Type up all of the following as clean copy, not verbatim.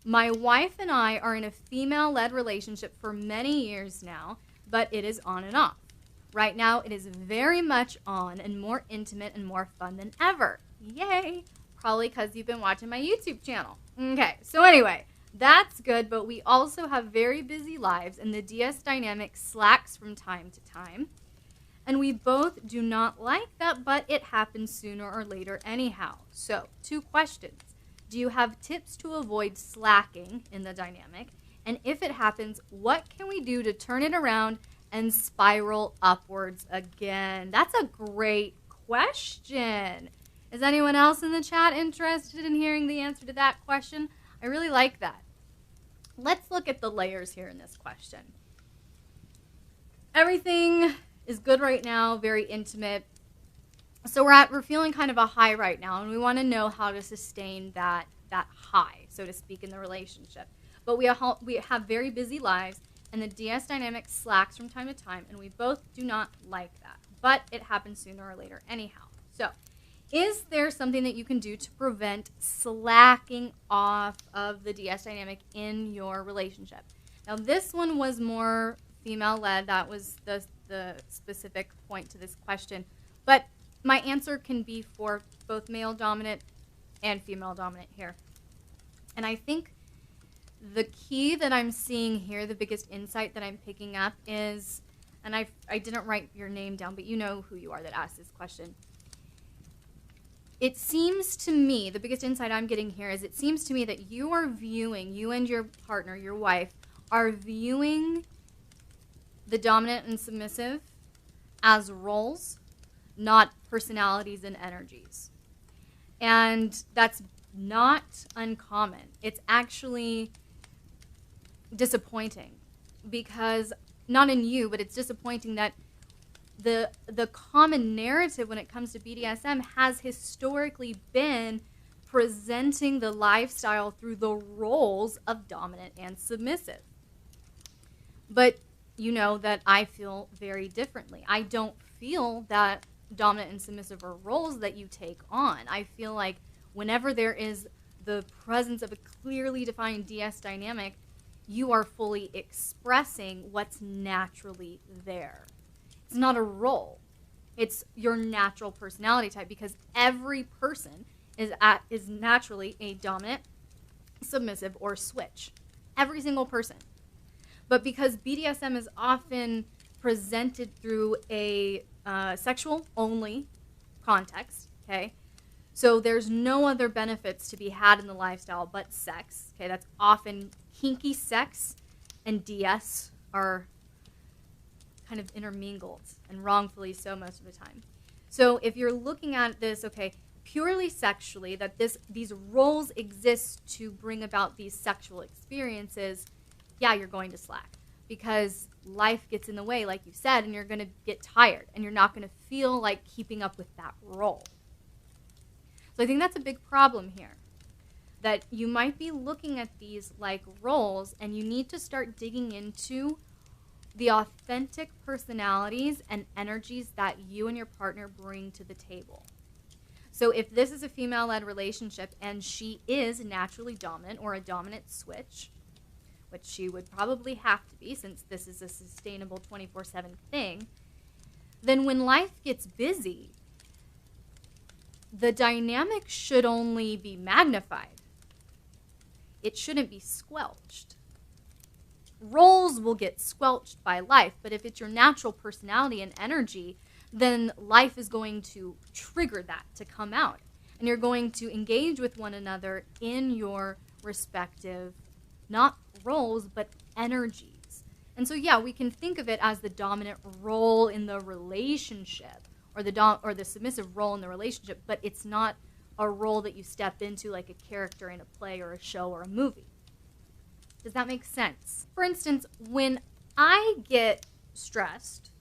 My wife and I are in a female-led relationship for many years now, but it is on and off. Right now, it is very much on and more intimate and more fun than ever. Yay! Probably because you've been watching my YouTube channel. Okay, so anyway, that's good, but we also have very busy lives, and the DS dynamic slacks from time to time. And we both do not like that, but it happens sooner or later anyhow. So, 2 questions. Do you have tips to avoid slacking in the dynamic? And if it happens, what can we do to turn it around and spiral upwards again? That's a great question. Is anyone else in the chat interested in hearing the answer to that question? I really like that. Let's look at the layers here in this question. Everything is good right now, very intimate. So we're feeling kind of a high right now, and we want to know how to sustain that high, so to speak, in the relationship. But we have very busy lives, and the DS dynamic slacks from time to time, and we both do not like that. But it happens sooner or later anyhow. So is there something that you can do to prevent slacking off of the DS dynamic in your relationship? Now, this one was more female-led. That was the specific point to this question. But my answer can be for both male-dominant and female-dominant here. And I think the key that I'm seeing here, the biggest insight that I'm picking up is, and I didn't write your name down, but you know who you are that asked this question. It seems to me, the biggest insight I'm getting here is it seems to me that you are viewing, you and your partner, your wife, are viewing the dominant and submissive as roles, not personalities and energies. And that's not uncommon. It's actually disappointing because, not in you, but it's disappointing that the common narrative when it comes to BDSM has historically been presenting the lifestyle through the roles of dominant and submissive. But you know that I feel very differently. I don't feel that dominant and submissive are roles that you take on. I feel like whenever there is the presence of a clearly defined DS dynamic, you are fully expressing what's naturally there. It's not a role. It's your natural personality type, because every person is naturally a dominant, submissive, or switch. Every single person. But because BDSM is often presented through a sexual-only context, okay? So there's no other benefits to be had in the lifestyle but sex, okay? That's often kinky sex and DS are kind of intermingled, and wrongfully so most of the time. So if you're looking at this, okay, purely sexually, that these roles exist to bring about these sexual experiences, yeah, you're going to slack because life gets in the way, like you said, and you're going to get tired, and you're not going to feel like keeping up with that role. So I think that's a big problem here, that you might be looking at these like roles, and you need to start digging into the authentic personalities and energies that you and your partner bring to the table. So if this is a female-led relationship and she is naturally dominant or a dominant switch, which she would probably have to be since this is a sustainable 24/7 thing, then when life gets busy, the dynamic should only be magnified. It shouldn't be squelched. Roles will get squelched by life, but if it's your natural personality and energy, then life is going to trigger that to come out. And you're going to engage with one another in your respective, not roles, but energies. And so, yeah, we can think of it as the dominant role in the relationship, or the submissive role in the relationship, but it's not a role that you step into like a character in a play or a show or a movie. Does that make sense? For instance, when I get stressed,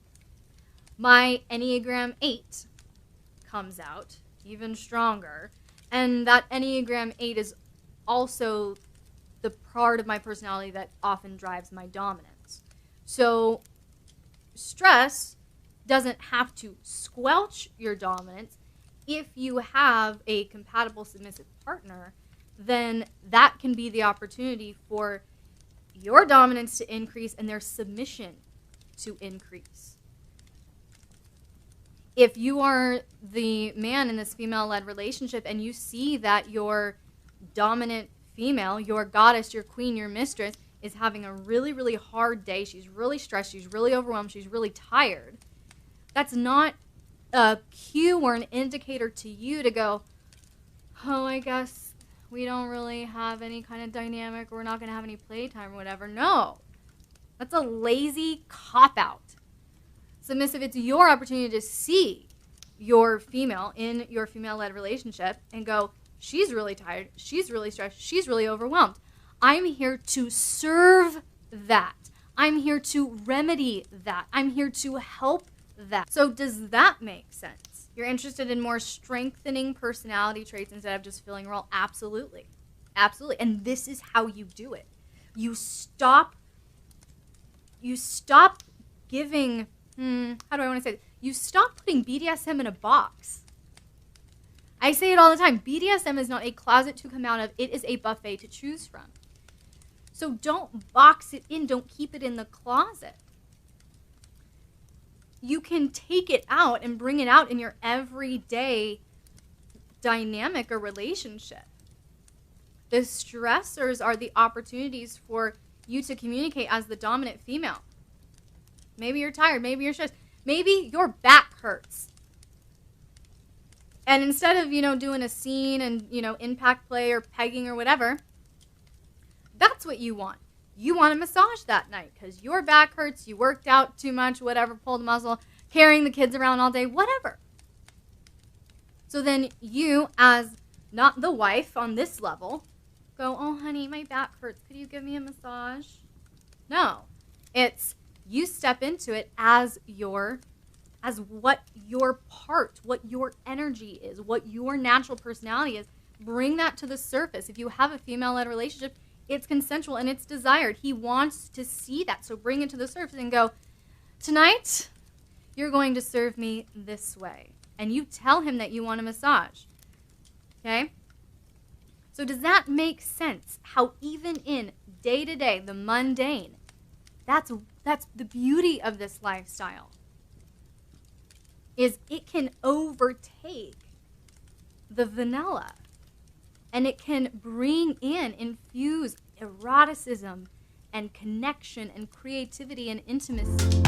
my Enneagram 8 comes out even stronger, and that Enneagram 8 is also the part of my personality that often drives my dominance. So stress doesn't have to squelch your dominance if you have a compatible submissive partner, then that can be the opportunity for your dominance to increase and their submission to increase. If you are the man in this female-led relationship and you see that your dominant female, your goddess, your queen, your mistress, is having a really, really hard day, she's really stressed, she's really overwhelmed, she's really tired, that's not a cue or an indicator to you to go, oh, I guess we don't really have any kind of dynamic, or we're not going to have any playtime or whatever. No. That's a lazy cop-out. Submissive, it's your opportunity to see your female in your female-led relationship and go, she's really tired, she's really stressed, she's really overwhelmed. I'm here to serve that. I'm here to remedy that. I'm here to help that. So does that make sense? You're interested in more strengthening personality traits instead of just filling a role? Absolutely. Absolutely. And this is how you do it. You stop giving, how do I want to say it? You stop putting BDSM in a box. I say it all the time. BDSM is not a closet to come out of. It is a buffet to choose from. So don't box it in. Don't keep it in the closet. You can take it out and bring it out in your everyday dynamic or relationship. The stressors are the opportunities for you to communicate as the dominant female. Maybe you're tired. Maybe you're stressed. Maybe your back hurts. And instead of, doing a scene and, impact play or pegging or whatever, that's what you want. You want a massage that night because your back hurts, you worked out too much, whatever, pulled a muscle, carrying the kids around all day, whatever. So then you, as not the wife on this level, go, oh, honey, my back hurts. Could you give me a massage? No. It's you step into it as what your part, what your energy is, what your natural personality is. Bring that to the surface. If you have a female-led relationship, it's consensual and it's desired. He wants to see that. So bring it to the surface and go, tonight, you're going to serve me this way. And you tell him that you want a massage. Okay? So does that make sense? How even in day-to-day, the mundane, that's the beauty of this lifestyle, is it can overtake the vanilla. And it can infuse eroticism and connection and creativity and intimacy.